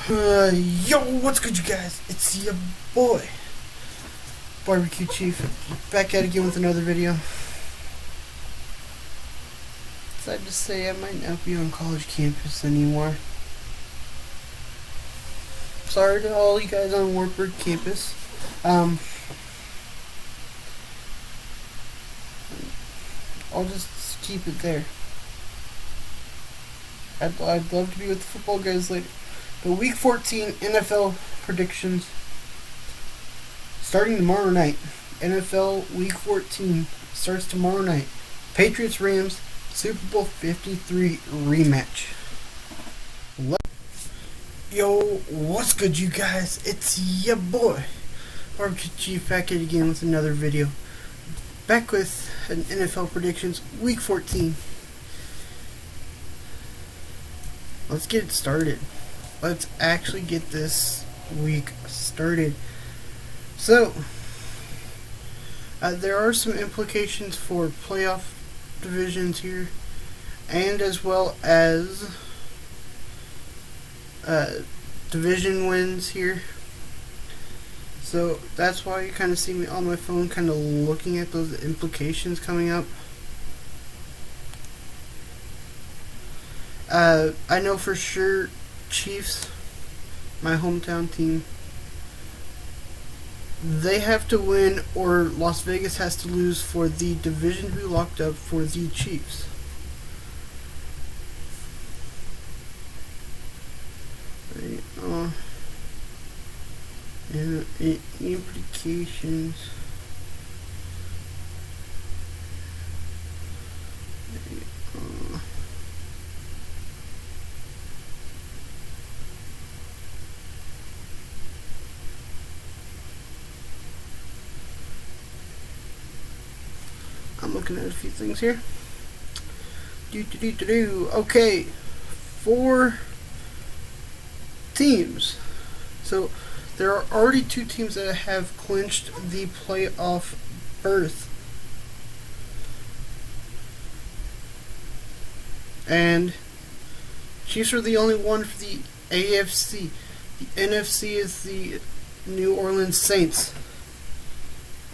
Yo, what's good, you guys? It's your boy, Barbecue Chief, back at it again with another video. Sad to say, I might not be on college campus anymore. Sorry to all you guys on Wartburg campus. I'll just keep it there. I'd love to be with the football guys later. The Week 14 NFL predictions starting tomorrow night. NFL Week 14 starts tomorrow night. Patriots Rams Super Bowl 53 rematch. Yo, what's good, you guys? It's your boy, Barbecue Chief, back at it again with another video. Back with an NFL predictions Week 14. Let's get it started. Let's actually get this week started. So, there are some implications for playoff divisions here, and as well as division wins here. So that's why you kind of see me on my phone kind of looking at those implications coming up. I know for sure Chiefs, my hometown team, they have to win or Las Vegas has to lose for the division to be locked up for the Chiefs. And implications. I'm looking at a few things here. Okay, 4 teams. So there are already 2 teams that have clinched the playoff berth, and Chiefs are the only one for the AFC. The NFC is the New Orleans Saints.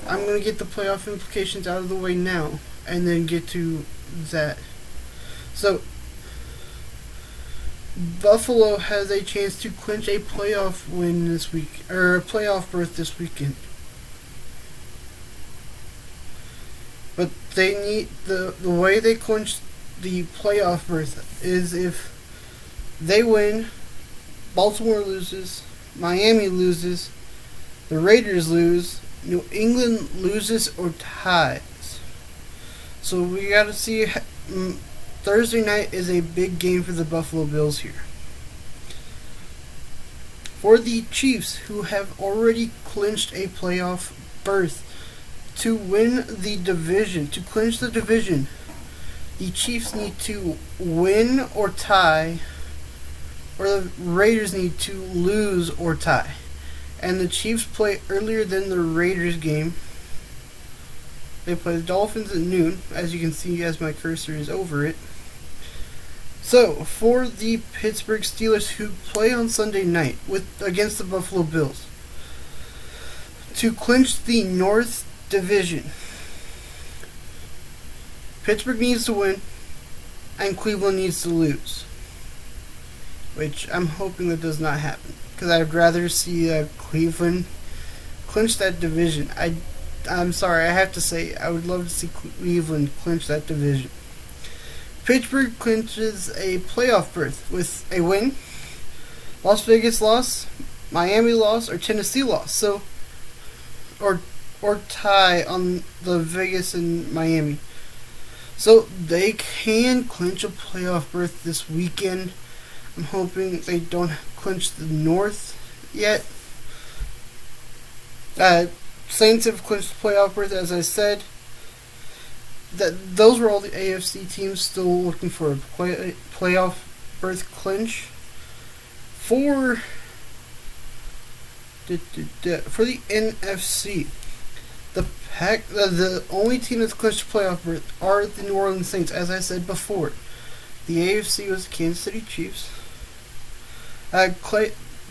I'm going to get the playoff implications out of the way now, and then get to that. So, Buffalo has a chance to clinch a playoff win this week, or a playoff berth this weekend. But they need, the way they clinch the playoff berth is if they win, Baltimore loses, Miami loses, the Raiders lose, New England loses or ties. So we got to see. Thursday night is a big game for the Buffalo Bills here. For the Chiefs, who have already clinched a playoff berth, to win the division, to clinch the division, the Chiefs need to win or tie, or the Raiders need to lose or tie. And the Chiefs play earlier than the Raiders game. They play the Dolphins at noon, as you can see as my cursor is over it. So, for the Pittsburgh Steelers, who play on Sunday night against the Buffalo Bills, to clinch the North Division, Pittsburgh needs to win, and Cleveland needs to lose. Which I'm hoping that does not happen, because I'd rather see Cleveland clinch that division. I'm sorry, I have to say, I would love to see Cleveland clinch that division. Pittsburgh clinches a playoff berth with a win, Las Vegas loss, Miami loss, or Tennessee loss. So, or tie on the Vegas and Miami. So they can clinch a playoff berth this weekend. I'm hoping they don't clinch the North yet. Saints have clinched the playoff berth, as I said. Those were all the AFC teams still looking for a playoff berth clinch. For the NFC, the only team that's clinched a playoff berth are the New Orleans Saints, as I said before. The AFC was the Kansas City Chiefs.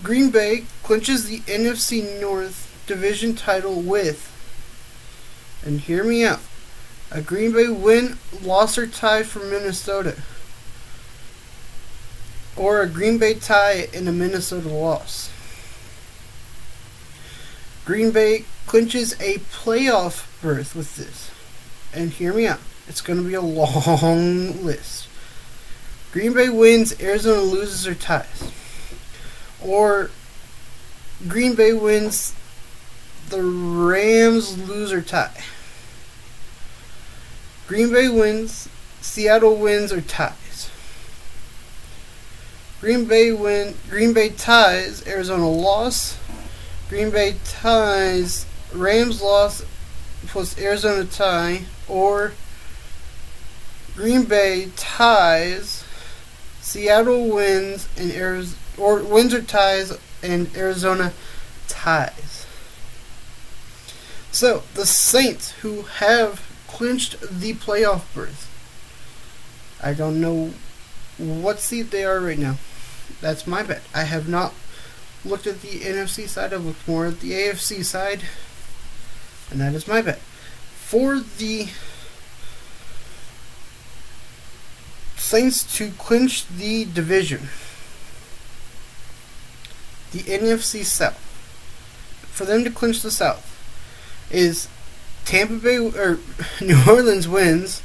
Green Bay clinches the NFC North division title with, and hear me out, a Green Bay win, loss, or tie from Minnesota, or a Green Bay tie and a Minnesota loss. Green Bay clinches a playoff berth with this, and hear me out, it's going to be a long list. Green Bay wins, Arizona loses or ties. Or Green Bay wins, the Rams lose or tie. Green Bay wins, Seattle wins or ties. Green Bay ties, Arizona loss. Green Bay ties, Rams loss plus Arizona tie. Or Green Bay ties, Seattle wins and wins or ties and Arizona ties. So the Saints, who have clinched the playoff berth, I don't know what seed they are right now. That's my bet. I have not looked at the NFC side. I've looked more at the AFC side, and that is my bet. For the Saints to clinch the division, the NFC South, for them to clinch the South, is Tampa Bay or New Orleans wins,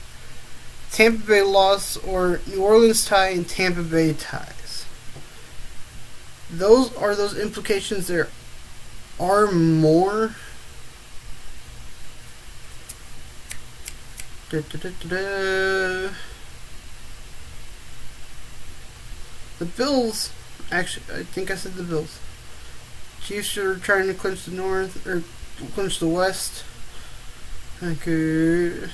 Tampa Bay loss, or New Orleans tie and Tampa Bay ties. Those are those implications. There are more. The Bills, actually, I think I said the Bills. Chiefs are trying to clinch the North, or clinch the West. Okay.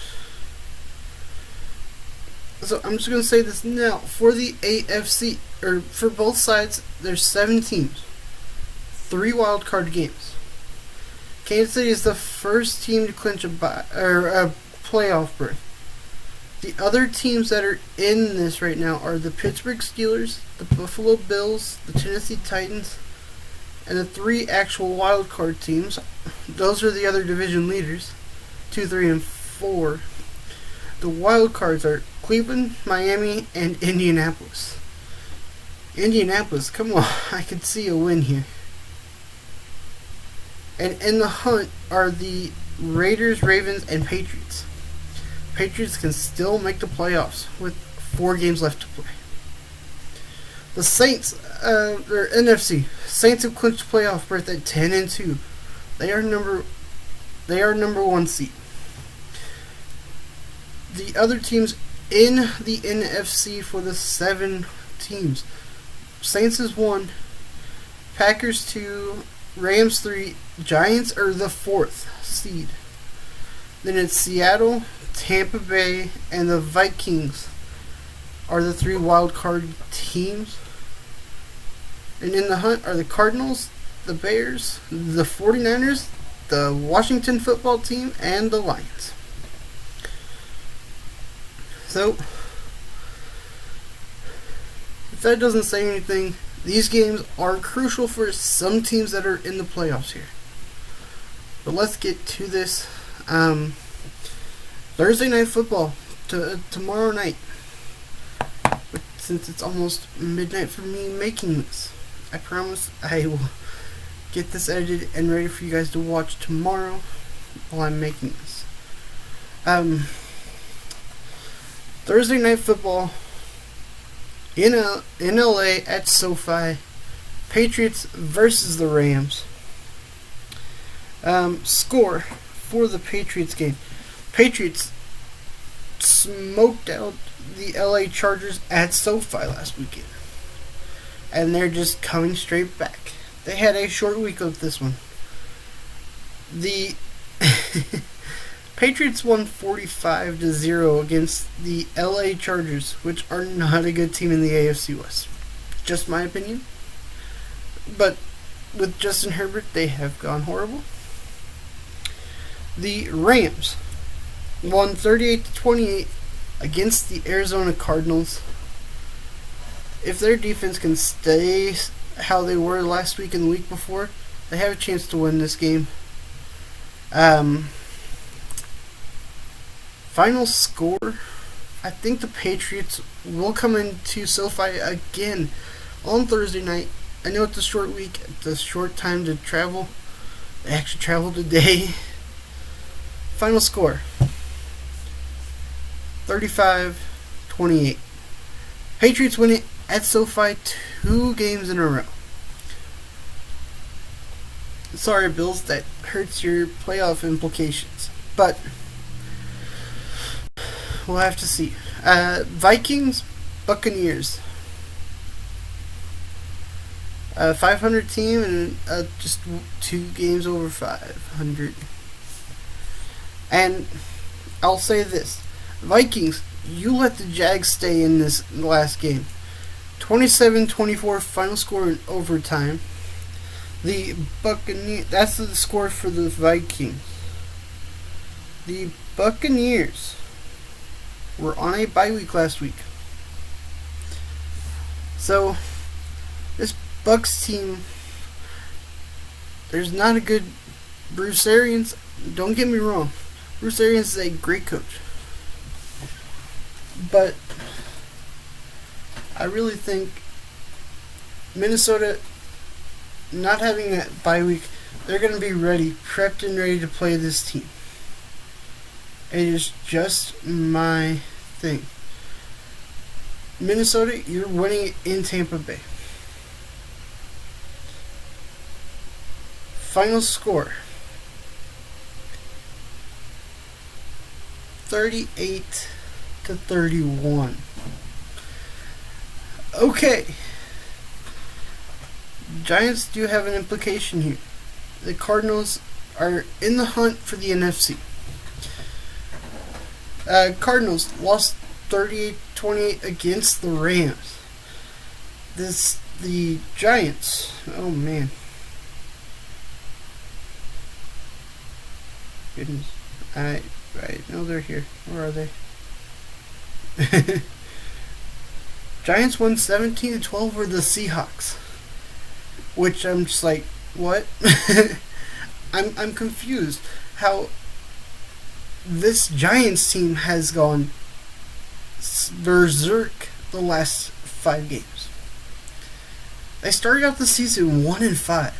So I'm just going to say this now. For the AFC, or for both sides, there's 7 teams. 3 wild card games. Kansas City is the first team to clinch a playoff berth. The other teams that are in this right now are the Pittsburgh Steelers, the Buffalo Bills, the Tennessee Titans, and the 3 actual wild card teams. Those are the other division leaders, 2, 3, and 4. The wild cards are Cleveland, Miami, and Indianapolis. Indianapolis, come on, I could see a win here. And in the hunt are the Raiders, Ravens, and Patriots. Patriots can still make the playoffs with 4 games left to play. The Saints, or NFC, Saints have clinched playoff berth at 10-2. They are number 1 seed. The other teams in the NFC for the 7 teams: Saints is 1, Packers 2, Rams 3, Giants are the 4th seed. Then it's Seattle, Tampa Bay, and the Vikings are the 3 wild card teams. And in the hunt are the Cardinals, the Bears, the 49ers, the Washington football team, and the Lions. So, if that doesn't say anything, these games are crucial for some teams that are in the playoffs here. But let's get to this. Thursday night football tomorrow night. But since it's almost midnight for me making this, I promise I will get this edited and ready for you guys to watch tomorrow while I'm making this. Thursday night football in LA at SoFi. Patriots versus the Rams. Score for the Patriots game. Patriots smoked out the LA Chargers at SoFi last weekend. And they're just coming straight back. They had a short week of this one. The Patriots won 45-0 against the LA Chargers, which are not a good team in the AFC West. Just my opinion. But with Justin Herbert, they have gone horrible. The Rams won 38-28 against the Arizona Cardinals. If their defense can stay how they were last week and the week before, they have a chance to win this game. Final score, I think the Patriots will come into SoFi again on Thursday night. I know it's a short week, it's a short time to travel. They actually traveled today. Final score, 35-28. Patriots win it at SoFi 2 games in a row. Sorry, Bills, that hurts your playoff implications. But we'll have to see. Vikings, Buccaneers. 500 team and just 2 games over 500. And I'll say this. Vikings, you let the Jags stay in this last game. 27-24 final score in overtime. The Buccaneers, that's the score for the Vikings. The Buccaneers were on a bye week last week. So, this Bucs team, there's not a good Bruce Arians. Don't get me wrong. Bruce Arians is a great coach. But I really think Minnesota, not having that bye week, they're going to be ready, prepped and ready to play this team. It is just my thing. Minnesota, you're winning in Tampa Bay. Final score, 38-31. Okay. Giants do have an implication here. The Cardinals are in the hunt for the NFC. Cardinals lost 38-28 against the Rams. The Giants. Oh man. Goodness. I know they're here. Where are they? Giants won 17-12 over the Seahawks. Which I'm just like, what? I'm confused how this Giants team has gone berserk the last 5 games. They started out the season 1-5.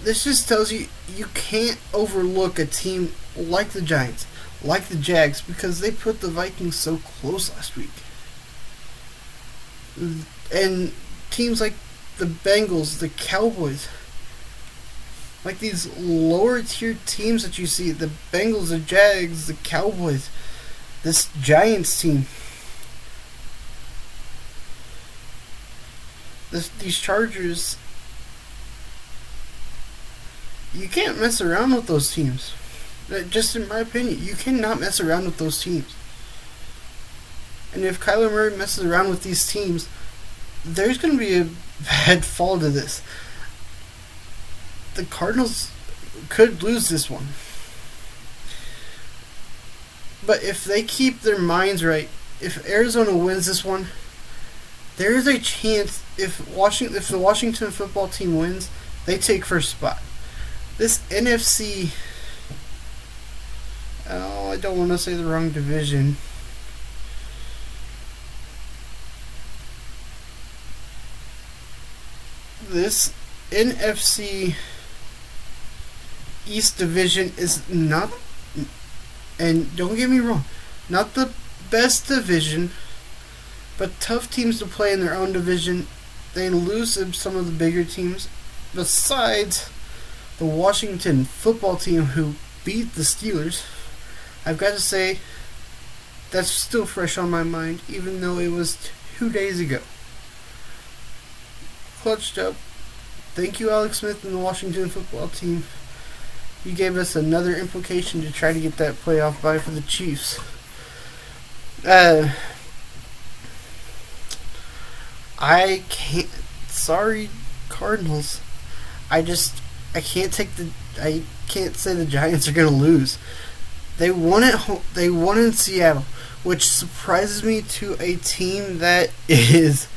This just tells you you can't overlook a team like the Giants, like the Jags, because they put the Vikings so close last week. And teams like the Bengals, the Cowboys, like these lower tier teams that you see, the Bengals, the Jags, the Cowboys, this Giants team, these Chargers, you can't mess around with those teams. Just in my opinion, you cannot mess around with those teams. And if Kyler Murray messes around with these teams, there's going to be a bad fall to this. The Cardinals could lose this one. But if they keep their minds right, if Arizona wins this one, there is a chance if the Washington football team wins, they take first spot. This NFC, I don't want to say the wrong division. This NFC East division is not, and don't get me wrong, not the best division, but tough teams to play in their own division. They lose to some of the bigger teams, besides the Washington football team who beat the Steelers. I've got to say, that's still fresh on my mind, even though it was 2 days ago. Clutched up. Thank you, Alex Smith and the Washington football team. You gave us another implication to try to get that playoff bye for the Chiefs. I can't. Sorry, Cardinals. I can't say the Giants are gonna lose. They won at home. They won in Seattle, which surprises me to a team that is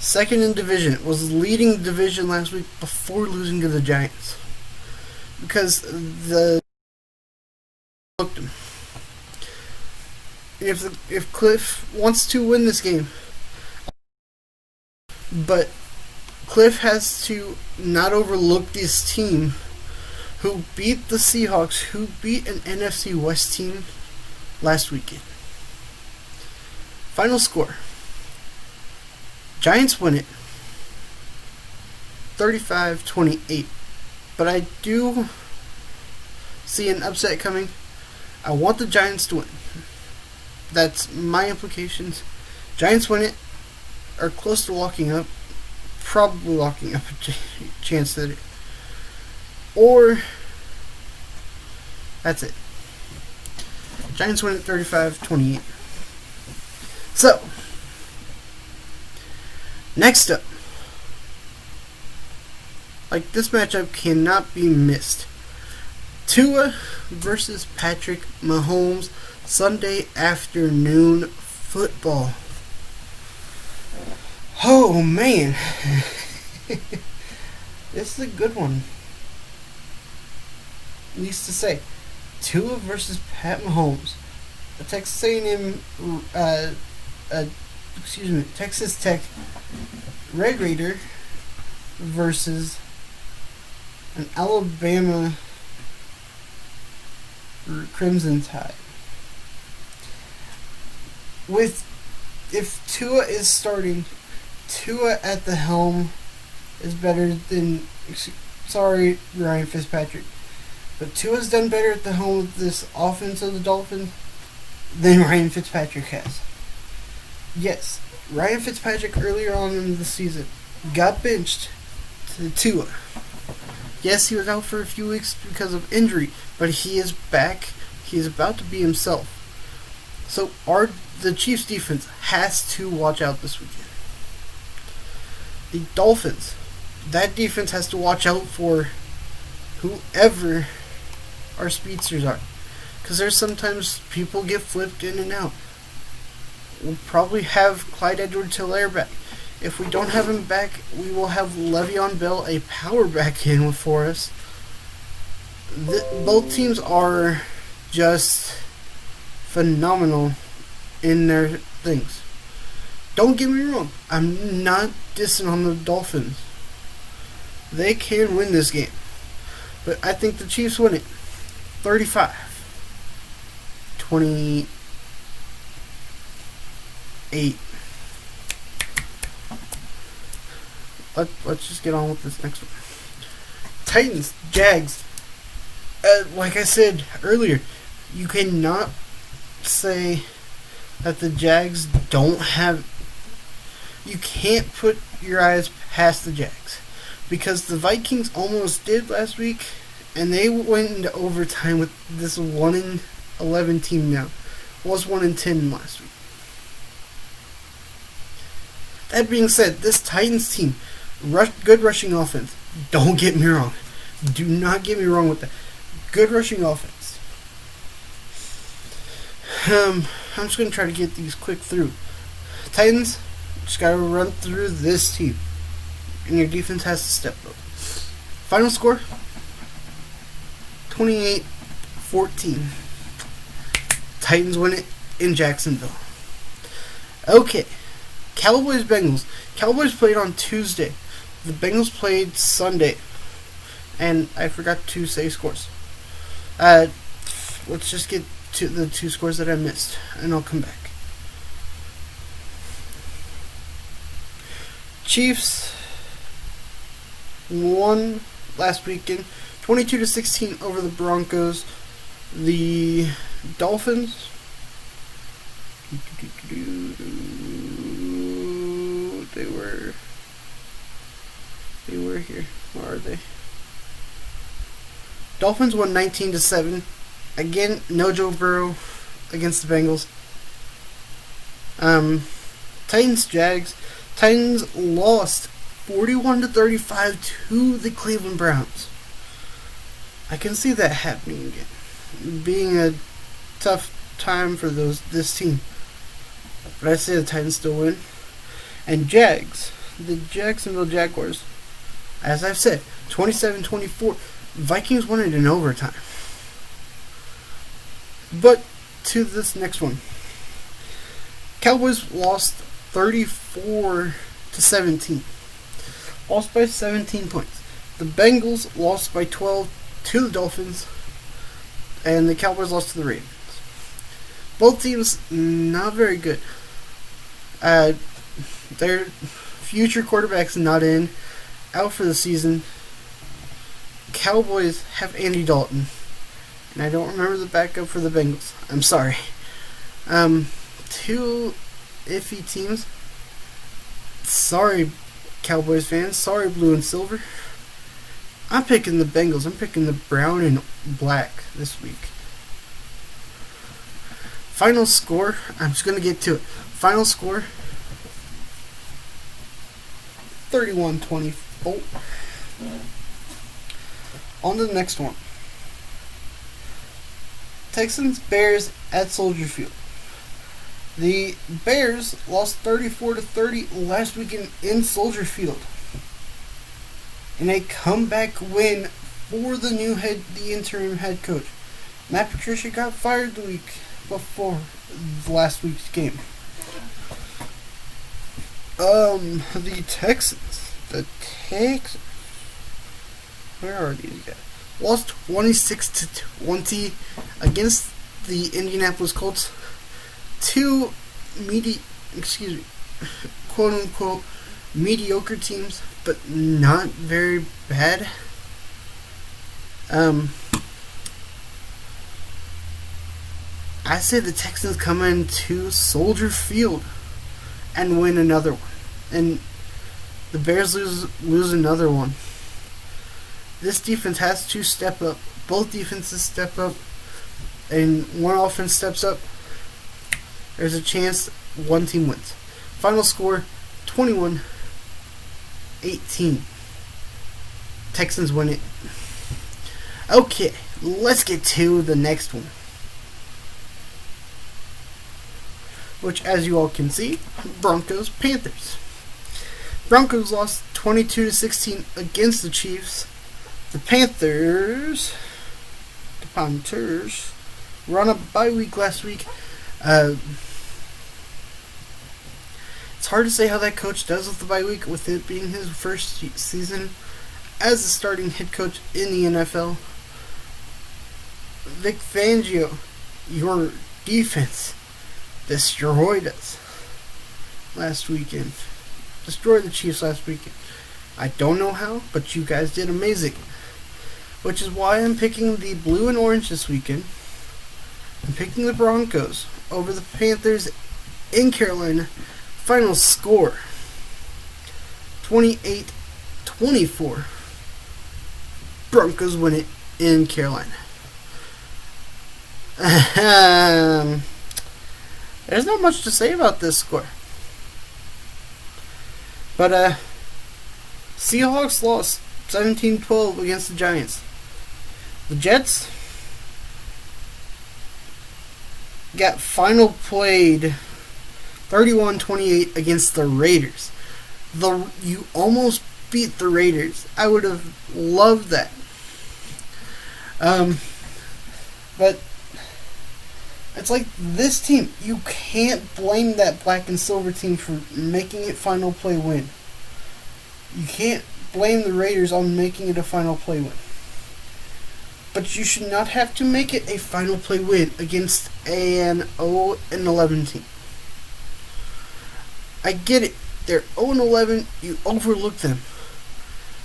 second in division, was leading the division last week before losing to the Giants. Because the looked him. And if Cliff wants to win this game, but Cliff has to not overlook this team who beat the Seahawks, who beat an NFC West team last weekend. Final score. Giants win it 35-28. But I do see an upset coming. I want the Giants to win. That's my implications. Giants win it, are close to locking up. Probably locking up a chance that it. Or, that's it. Giants win at 35-28. So, next up. Like, this matchup cannot be missed. Tua versus Patrick Mahomes, Sunday afternoon football. Oh, man. This is a good one. Needs to say, Tua versus Pat Mahomes. A Texas A&M, Texas Tech Red Raider versus an Alabama Crimson Tide. If Tua is starting, Tua at the helm is better than. Sorry, Ryan Fitzpatrick, but Tua's done better at the helm of this offense of the Dolphins than Ryan Fitzpatrick has. Yes, Ryan Fitzpatrick earlier on in the season got benched to Tua. Yes, he was out for a few weeks because of injury, but he is back. He is about to be himself. So the Chiefs defense has to watch out this weekend. The Dolphins, that defense has to watch out for whoever our speedsters are. Because there's sometimes people get flipped in and out. We'll probably have Clyde Edwards-Helaire back. If we don't have him back, we will have Le'Veon Bell, a power back in for us. Both teams are just phenomenal in their things. Don't get me wrong, I'm not dissing on the Dolphins. They can win this game. But I think the Chiefs win it 35-28. Let's just get on with this next one. Titans, Jags. Like I said earlier, you cannot say that the Jags don't have. You can't put your eyes past the Jags, because the Vikings almost did last week, and they went into overtime with this 1-11 team now. Was 1-10 last week. That being said, this Titans team, good rushing offense. Don't get me wrong. Do not get me wrong with that. Good rushing offense. I'm just going to try to get these quick through. Titans, just got to run through this team. And your defense has to step up. Final score, 28-14. Titans win it in Jacksonville. Okay. Cowboys, Bengals. Cowboys played on Tuesday. The Bengals played Sunday. And I forgot to say scores. Let's just get to the two scores that I missed, and I'll come back. Chiefs won last weekend, 22-16 over the Broncos. The Dolphins, they were here. Where are they? Dolphins won 19-7. Again, no Joe Burrow against the Bengals. Titans, Jags. Titans lost 41-35 to the Cleveland Browns. I can see that happening again, being a tough time for this team. But I say the Titans still win. And Jags, the Jacksonville Jaguars. As I've said, 27-24. Vikings won it in overtime. But to this next one. Cowboys lost 34-17. Lost by 17 points. The Bengals lost by 12 to the Dolphins. And the Cowboys lost to the Ravens. Both teams not very good. Their future quarterback's not in. Out for the season. Cowboys have Andy Dalton. And I don't remember the backup for the Bengals. I'm sorry. Two iffy teams. Sorry, Cowboys fans. Sorry, blue and silver. I'm picking the Bengals. I'm picking the brown and black this week. Final score. I'm just going to get to it. Final score. 31-24. On to the next one. Texans Bears at Soldier Field. The Bears lost 34-30 last weekend in Soldier Field. In a comeback win for the interim head coach. Matt Patricia got fired the week before last week's game. The Texans. Where are these guys? Lost 26-20 against the Indianapolis Colts. Two quote unquote mediocre teams, but not very bad. I say the Texans come into Soldier Field and win another one, and the Bears lose another one. This defense has to step up. Both defenses step up, and one offense steps up. There's a chance one team wins. Final score, 21-18. Texans win it. Okay, let's get to the next one. Which, as you all can see, Broncos-Panthers. Broncos lost 22-16 against the Chiefs. The Panthers were on a bye week last week. It's hard to say how that coach does with the bye week, with it being his first season as a starting head coach in the NFL. Vic Fangio, your defense destroyed us last weekend. Destroyed the Chiefs last weekend. I don't know how, but you guys did amazing. Which is why I'm picking the blue and orange this weekend. I'm picking the Broncos over the Panthers in Carolina. Final score, 28-24. Broncos win it in Carolina. There's not much to say about this score. But, Seahawks lost 17-12 against the Giants. The Jets got final played 31-28 against the Raiders. You almost beat the Raiders. I would have loved that. But it's like this team, you can't blame that black and silver team for making it final play win. You can't blame the Raiders on making it a final play win. But you should not have to make it a final play win against an 0-11 team. I get it. They're 0-11. You overlooked them.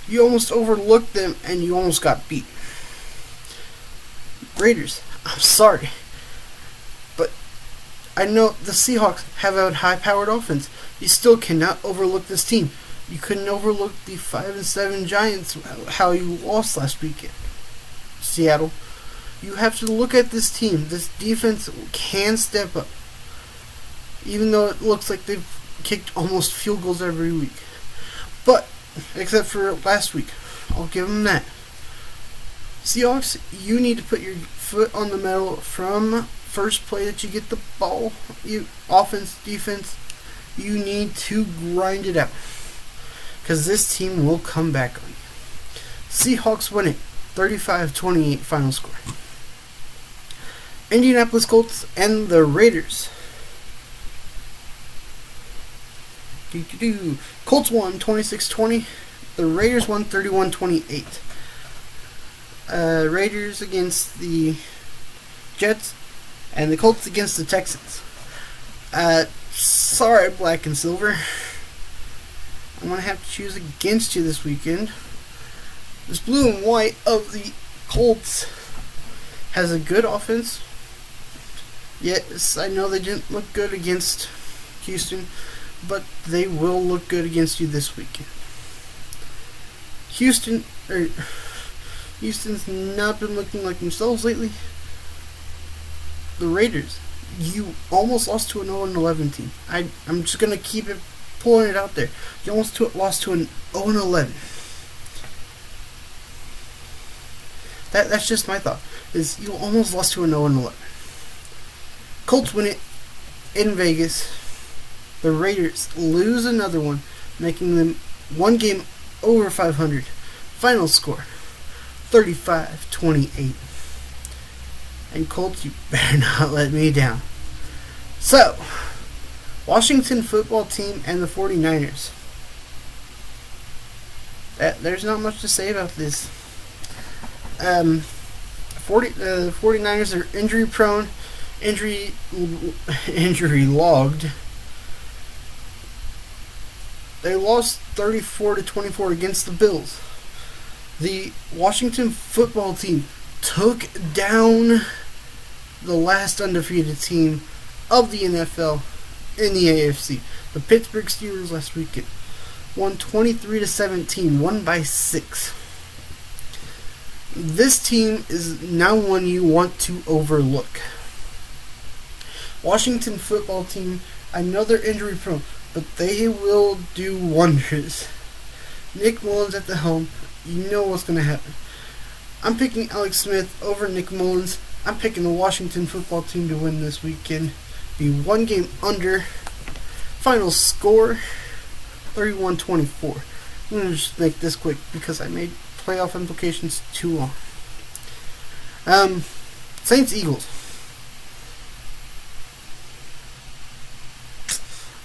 You almost overlooked them and you almost got beat. Raiders, I'm sorry. But I know the Seahawks have a high-powered offense. You still cannot overlook this team. You couldn't overlook the 5-7 Giants, how you lost last weekend. Seattle. You have to look at this team. This defense can step up. Even though it looks like they've kicked almost field goals every week. But, except for last week, I'll give them that. Seahawks, you need to put your foot on the metal from first play that you get the ball. Offense, defense, you need to grind it out. because this team will come back on you. Seahawks win it, 35-28 final score. Indianapolis Colts and the Raiders. Colts won 26-20. The Raiders won 31-28. Raiders against the Jets, and the Colts against the Texans. Sorry, black and silver. I'm going to have to choose against you this weekend. This blue and white of the Colts has a good offense. Yes, I know they didn't look good against Houston, but they will look good against you this weekend. Houston's not been looking like themselves lately. The Raiders, you almost lost to an 0-11 team. I'm just going to keep it pulling it out there. You almost lost to an 0-11. That's just my thought. Is you almost lost to an 0-11. Colts win it in Vegas. The Raiders lose another one, making them one game over 500. Final score, 35-28. And Colts, you better not let me down. So, Washington football team and the 49ers. There's not much to say about this. The 49ers are injury prone, injury logged. They lost 34-24 against the Bills. The Washington football team took down the last undefeated team of the NFL in the AFC. The Pittsburgh Steelers last weekend won 23-17, won by 6. This team is now one you want to overlook. Washington football team, I know they're injury prone, but they will do wonders. Nick Mullins at the helm, you know what's going to happen. I'm picking Alex Smith over Nick Mullins. I'm picking the Washington football team to win this weekend. Be one game under. Final score, 31-24. I'm going to just make this quick because I made playoff implications too long. Saints-Eagles.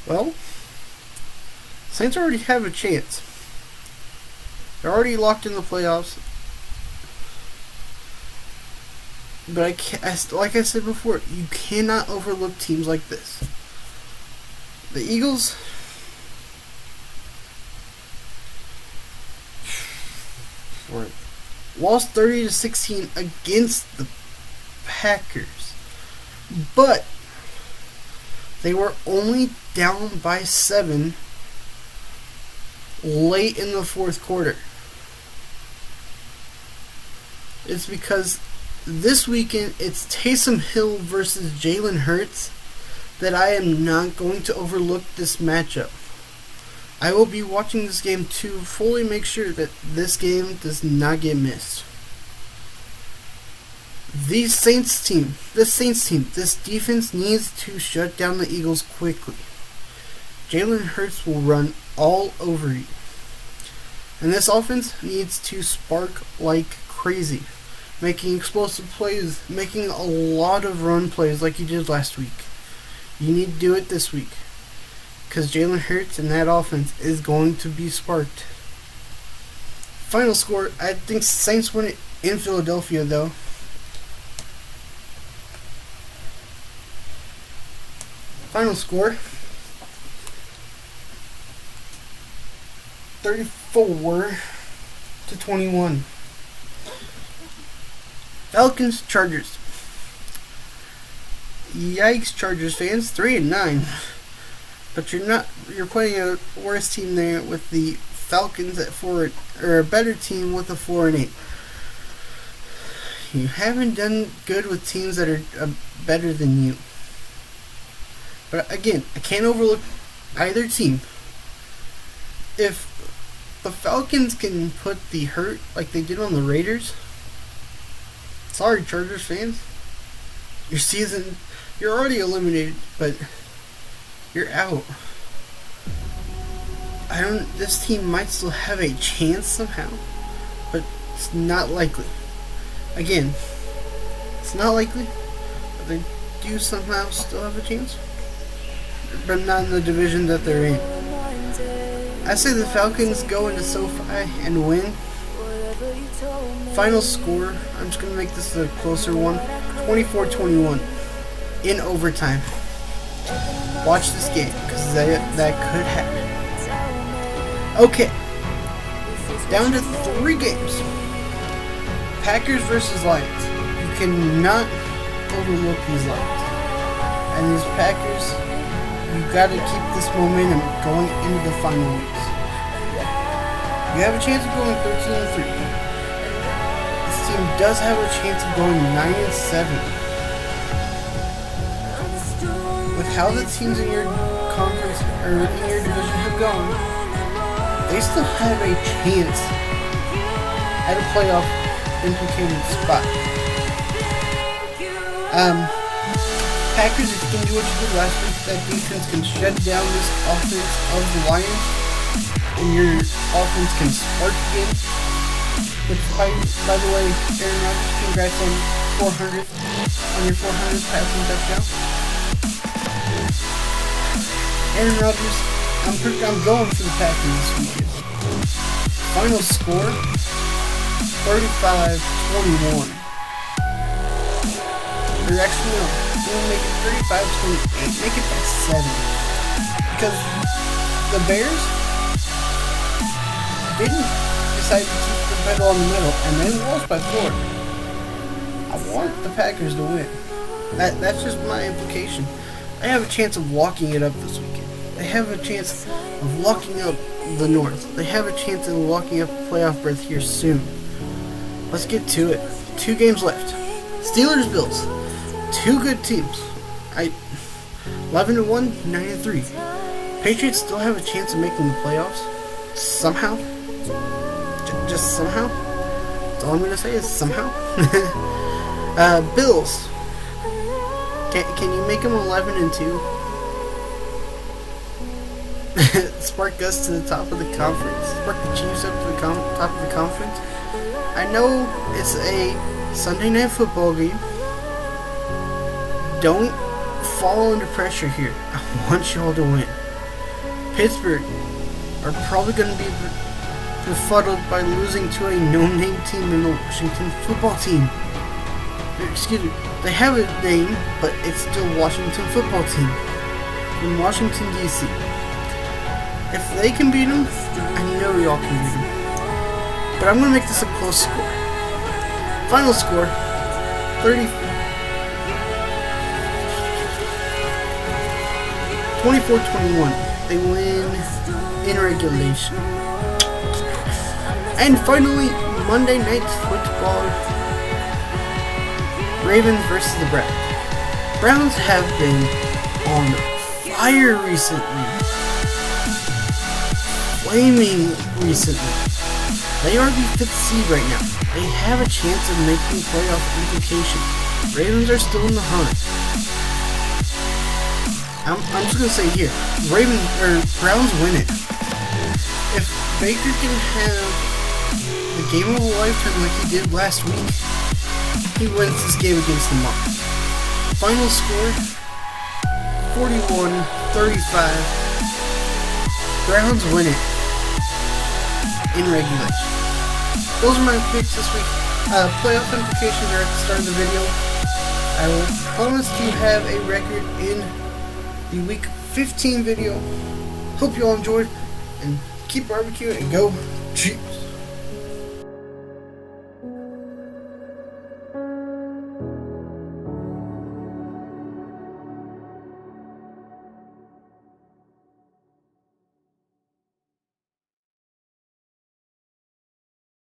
Well, Saints already have a chance. They're already locked in the playoffs. But like I said before, you cannot overlook teams like this. The Eagles, lost 30-16 against the Packers, but they were only down by 7 late in the fourth quarter. It's because this weekend it's Taysom Hill versus Jalen Hurts that I am not going to overlook this matchup. I will be watching this game to fully make sure that this game does not get missed. This Saints team, this defense needs to shut down the Eagles quickly. Jalen Hurts will run all over you. And this offense needs to spark like crazy, making explosive plays, making a lot of run plays like you did last week. You need to do it this week, because Jalen Hurts and that offense is going to be sparked. Final score, I think Saints win it in Philadelphia though. Final score, 34-21. Falcons Chargers. Yikes, Chargers fans, 3-9. But you're playing a worse team there with the Falcons at 4, or a better team with a 4-8. You haven't done good with teams that are better than you. But again, I can't overlook either team. If the Falcons can put the hurt like they did on the Raiders, sorry, Chargers fans. Your season, you're already eliminated, but you're out. This team might still have a chance somehow, but it's not likely. Again, it's not likely, but they do somehow still have a chance, but not in the division that they're in. I say the Falcons go into SoFi and win. Final score, I'm just going to make this a closer one, 24-21 in overtime. Watch this game, because that could happen. Okay, down to 3 games. Packers versus Lions. You cannot overlook these Lions. And these Packers, you got to keep this momentum going into the final weeks. You have a chance of going 13-3. This team does have a chance of going 9-7. With how the teams in your conference or in your division have gone, they still have a chance at a playoff implicated spot. Packers, if you can do what you did last week, that defense can shut down this offense of the Lions, and your offense can spark again. Which, by the way, Aaron Rodgers, congrats on your 400th passing touchdown. Aaron Rodgers, I'm going for the Packers this weekend. Final score, 35-21. Or actually, no. We'll make it 35-28. Make it by 7. Because the Bears didn't decide to keep the pedal on the middle, and they lost by 4. I want the Packers to win. That's just my implication. They have a chance of locking it up this weekend. They have a chance of locking up the North. They have a chance of locking up a playoff berth here soon. Let's get to it. 2 games left. Steelers, Bills. 2 good teams. 11-1, 9-3. Patriots still have a chance of making the playoffs. Somehow. Just somehow. That's all I'm going to say is somehow. Bills. Can you make them 11-2? Spark us to the top of the conference. Spark the Chiefs up to the top of the conference. I know it's a Sunday Night Football game. Don't fall under pressure here. I want you all to win. Pittsburgh are probably going to be befuddled by losing to a no-name team in the Washington football team. Excuse me. They have a name, but it's still Washington football team in Washington, D.C. If they can beat them, I know y'all can beat them. But I'm going to make this a close score. Final score, 24-21. They win in regulation. And finally, Monday Night Football. Ravens versus the Browns. Browns have been on fire recently. Flaming recently. They are the 5th seed right now. They have a chance of making playoff implications. Ravens are still in the hunt. I'm just gonna say here, Browns win it. If Baker can have the game of a lifetime like he did last week, he wins this game against the Mars. Final score, 41-35. Browns win it in regulation. Those are my picks this week. Playoff implications are at the start of the video. I will promise to have a record in the week 15 video. Hope you all enjoyed, and keep barbecuing and go Chiefs.